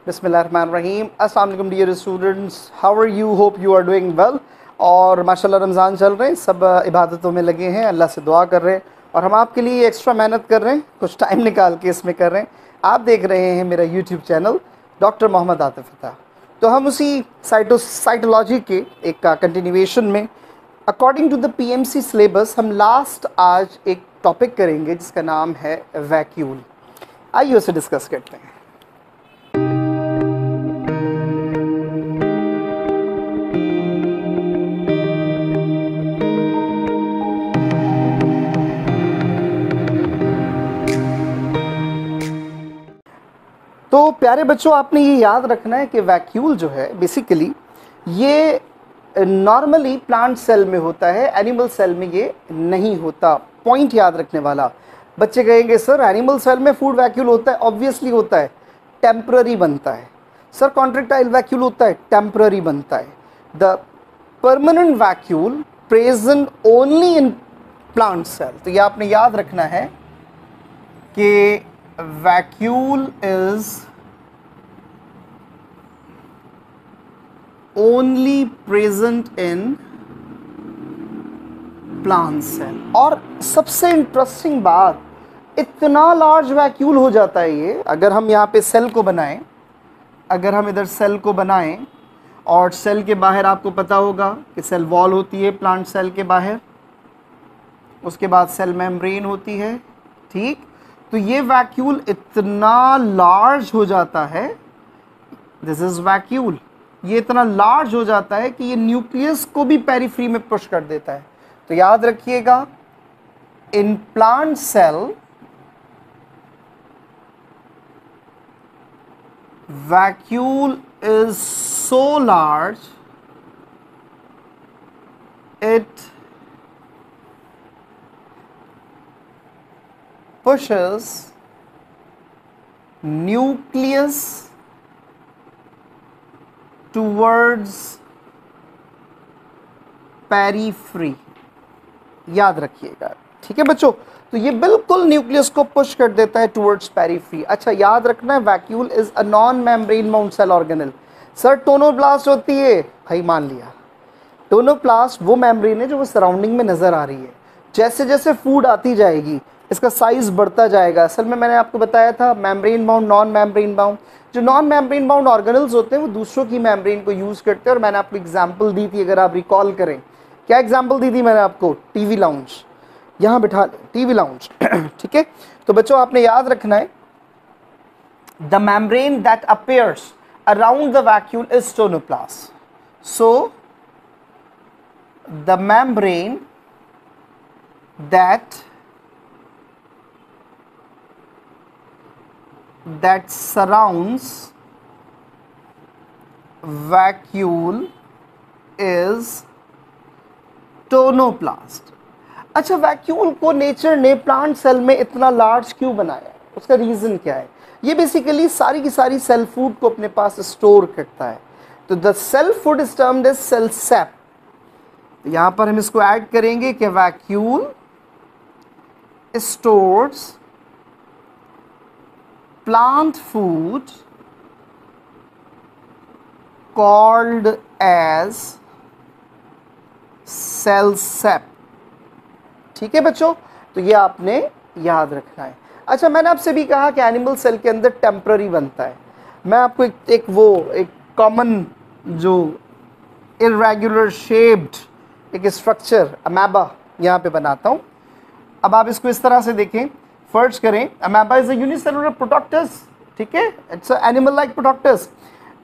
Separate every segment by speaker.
Speaker 1: बिस्मिल्लाहिर्रहमानिर्रहीम। अस्सलाम वालेकुम dear students, how are you? Hope you are doing well. और माशाल्लाह रमज़ान चल रहे हैं, सब इबादतों में लगे हैं, अल्लाह से दुआ कर रहे हैं और हम आपके लिए एक्स्ट्रा मेहनत कर रहे हैं, कुछ टाइम निकाल के इसमें कर रहे हैं। आप देख रहे हैं मेरा YouTube channel doctor Mohammad Atif Fatah. तो हम उसी साइटोलॉजी के एक कंटिन्यूएशन में according to the PMC syllabus हम लास्ट आज एक टॉपिक करेंगे जिसका नाम है वैक्यूल। आइए उसे डिस्कस करते हैं। तो प्यारे बच्चों, आपने ये याद रखना है कि वैक्यूल जो है बेसिकली ये नॉर्मली प्लांट सेल में होता है, एनिमल सेल में ये नहीं होता। पॉइंट याद रखने वाला। बच्चे कहेंगे सर एनिमल सेल में फूड वैक्यूल होता है। ऑब्वियसली होता है, टेम्पररी बनता है। सर कॉन्ट्रैक्टाइल वैक्यूल होता है, टेम्पररी बनता है। The permanent vacuole present only in plant cell. तो ये आपने याद रखना है कि vacuole is only present in plant cell। और सबसे इंटरेस्टिंग बात, इतना लार्ज वैक्यूल हो जाता है ये। अगर हम यहाँ पे सेल को बनाएं, अगर हम इधर सेल को बनाएं और सेल के बाहर आपको पता होगा कि सेल वॉल होती है प्लांट सेल के बाहर, उसके बाद सेल मेम्ब्रेन होती है, ठीक। तो ये वैक्यूल इतना लार्ज हो जाता है, दिस इज वैक्यूल, ये इतना लार्ज हो जाता है कि ये न्यूक्लियस को भी पेरिफ्री में पुश कर देता है। तो याद रखिएगा, in plant cell vacuole is so large it pushes nucleus towards periphery। याद रखिएगा, ठीक है बच्चों। तो ये बिल्कुल न्यूक्लियस को पुश कर देता है टुवर्ड्स पेरिफ्री। अच्छा याद रखना है, vacuole is a non membrane bound cell organelle. Sir tonoplast होती है, भाई मान लिया। टोनोप्लास्ट वो मेम्ब्रेन है जो वो सराउंडिंग में नजर आ रही है। जैसे जैसे फूड आती जाएगी इसका साइज़ बढ़ता जाएगा। असल में मैंने आपको बताया था membrane bound, non membrane bound. जो नॉन मेम्ब्रेन बाउंड ऑर्गेनल्स होते हैं वो दूसरों की मेम्ब्रेन को यूज़ करते हैं। और मैंने आपको एग्जांपल दी थी, अगर आप रिकॉल करें। क्या एग्जांपल दी थी मैंने आपको? टीवी लाउंज, यहाँ बिठा टीवी लाउंज ठीक है। तो बच्चों आपने याद रखना है, the membrane that appears around the vacuole is tonoplast. So the membrane that surrounds vacuole is tonoplast. अच्छा, वैक्यूल को नेचर ने प्लांट सेल में इतना लार्ज क्यों बनाया? उसका रीज़न क्या है? ये बेसिकली सारी की सारी सेल फूड को अपने पास स्टोर करता है। तो the cell food is termed as cell sap. यहाँ पर हम इसको ऐड करेंगे कि vacuole stores plant food called as cell sap। ठीक है बच्चों, तो ये आपने याद रखना है। अच्छा, मैंने आपसे भी कहा कि एनिमल सेल के अंदर टेम्पररी बनता है। मैं आपको एक कॉमन जो इरेगुलर शेप्ड एक स्ट्रक्चर अमेबा यहाँ पे बनाता हूँ। अब आप इसको इस तरह से देखें, फर्ज करें, अमेबा इज अ यूनिसेलुलर प्रोटोक्टस, ठीक है, इट्स अ एनिमल लाइक प्रोटोक्टस।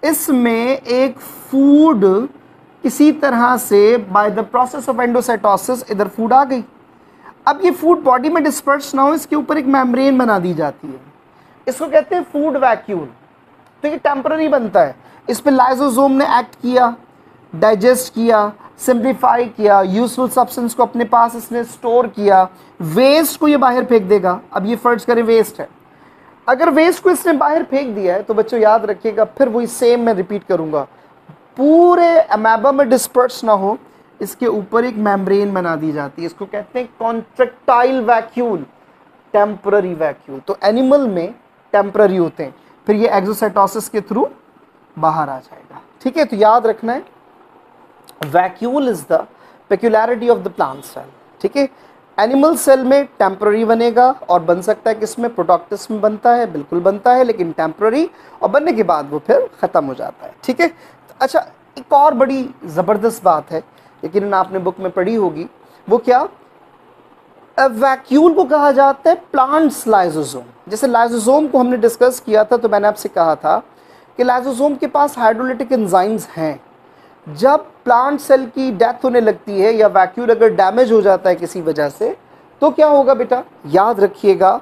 Speaker 1: इसमें एक फूड किसी तरह से by the process of endocytosis इधर फूड आ गई। अब ये फूड बॉडी में डिस्पर्स ना हो, इसके ऊपर एक मेम्ब्रेन बना दी जाती है, इसको कहते हैं फूड वैक्यूल। तो ये टेम्पररी बनता है। इस पर लाइसोसोम ने एक्ट किया, डाइजेस्ट किया, सिंप्लीफाई किया, यूजफुल सब्सटेंस को अपने पास इसने स्टोर किया, वेस्ट को ये बाहर फेंक देगा। अब ये फर्ज करें वेस्ट है, अगर वेस्ट को इसने बाहर फेंक दिया है तो बच्चों याद रखिएगा, फिर वही सेम मैं रिपीट करूंगा, पूरे अमेबा में डिस्पर्स ना हो, इसके ऊपर एक मेम्ब्रेन बना दी जाती है, इसको कहते हैं कॉन्ट्रैक्टाइल वैक्यूल, टेम्पररी वैक्यूल। तो एनिमल में टेम्पररी होते हैं, फिर ये एक्सोसाइटोसिस के थ्रू बाहर आ जाएगा। ठीक है, तो याद रखना है vacuole is the peculiarity of the plant cell. ठीक है, एनिमल सेल में टेम्पररी बनेगा और बन सकता है किसमें, प्रोडक्टिस में बनता है, बिल्कुल बनता है, लेकिन टेम्पररी, और बनने के बाद वो फिर ख़त्म हो जाता है। ठीक है, अच्छा एक और बड़ी ज़बरदस्त बात है, लेकिन आपने बुक में पढ़ी होगी, वो क्या, वैक्यूल को कहा जाता है प्लांट्स लाइसोसोम। जैसे लाइसोसोम को हमने डिस्कस किया था, तो मैंने आपसे कहा था कि लाइसोसोम के पास हाइड्रोलिटिक एंजाइम्स हैं। जब प्लांट सेल की डेथ होने लगती है या वैक्यूल अगर डैमेज हो जाता है किसी वजह से, तो क्या होगा बेटा, याद रखिएगा,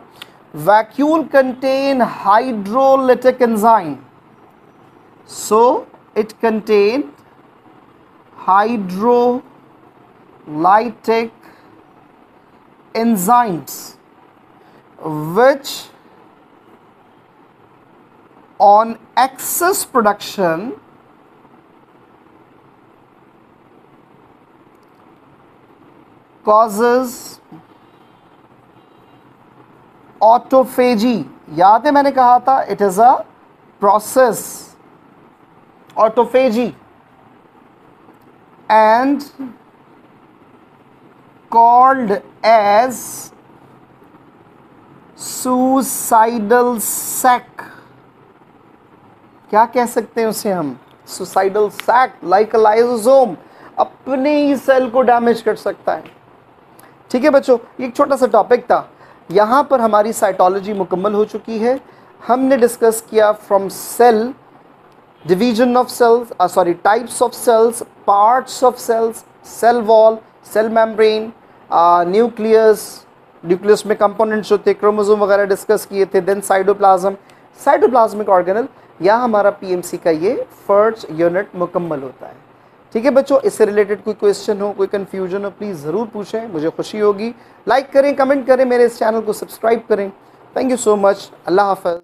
Speaker 1: vacuole contain hydrolytic enzyme, so it contain hydrolytic enzymes which on excess production causes autophagy। याद है मैंने कहा था it is a process, autophagy, and called as suicidal sac। क्या कह सकते हैं उसे हम, suicidal sac, like a lysosome, अपने ही सेल को डैमेज कर सकता है। ठीक है बच्चों, ये एक छोटा सा टॉपिक था। यहाँ पर हमारी साइटोलॉजी मुकम्मल हो चुकी है। हमने डिस्कस किया from cell, division of cells, types of cells, parts of cells, cell wall, cell membrane, nucleus में कंपोनेंट्स होते हैं, क्रोमोसोम वगैरह डिस्कस किए थे, देन साइटोप्लाज्म, साइटोप्लाज्मिक ऑर्गेनल, या हमारा पीएमसी का ये फर्स्ट यूनिट मुकम्मल होता है। ठीक है बच्चों, इससे रिलेटेड कोई क्वेश्चन हो, कोई कन्फ्यूजन हो, प्लीज़ ज़रूर पूछें, मुझे खुशी होगी। लाइक करें, कमेंट करें, मेरे इस चैनल को सब्सक्राइब करें। थैंक यू सो मच, अल्लाह हाफ़िज़।